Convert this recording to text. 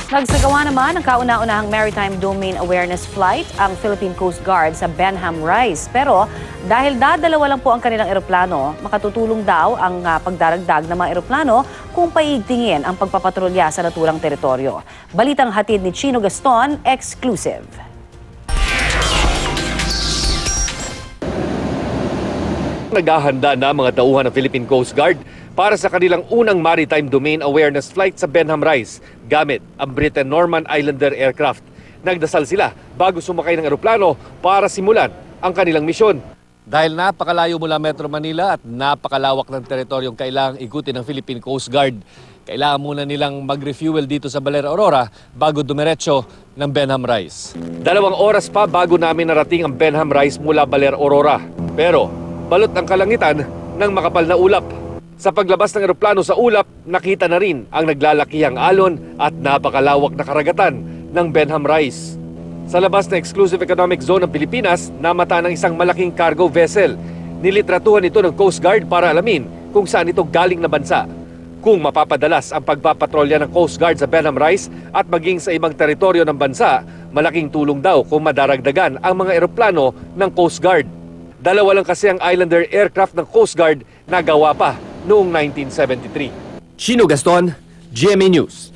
Nagsagawa naman ng kauna-unahang Maritime Domain Awareness Flight ang Philippine Coast Guard sa Benham Rise. Pero dahil dadalawa lang po ang kanilang eroplano, makatutulong daw ang pagdaragdag ng mga eroplano kung paigtingin ang pagpapatrolya sa naturang teritoryo. Balitang hatid ni Chino Gaston, exclusive. Naghahanda na mga tauhan ng Philippine Coast Guard para sa kanilang unang Maritime Domain Awareness Flight sa Benham Rise gamit ang Britain Norman Islander aircraft. Nagdasal sila bago sumakay ng eroplano para simulan ang kanilang misyon. Dahil napakalayo mula Metro Manila at napakalawak ng teritoryong kailangang ikutin ng Philippine Coast Guard, kailangan muna nilang mag-refuel dito sa Baler Aurora bago dumiretso ng Benham Rise. 2 oras pa bago namin narating ang Benham Rise mula Baler Aurora. Pero balot ang kalangitan ng makapal na ulap. Sa paglabas ng eroplano sa ulap, nakita na rin ang naglalakihang alon at napakalawak na karagatan ng Benham Rise. Sa labas ng Exclusive Economic Zone ng Pilipinas, namata ng isang malaking cargo vessel. Nilitratuhan ito ng Coast Guard para alamin kung saan ito galing na bansa. Kung mapapadalas ang pagpapatrolya ng Coast Guard sa Benham Rise at maging sa ibang teritoryo ng bansa, malaking tulong daw kung madaragdagan ang mga eroplano ng Coast Guard. 2 lang kasi ang Islander aircraft ng Coast Guard na gawa pa noong 1973. Chino Gaston, GMA News.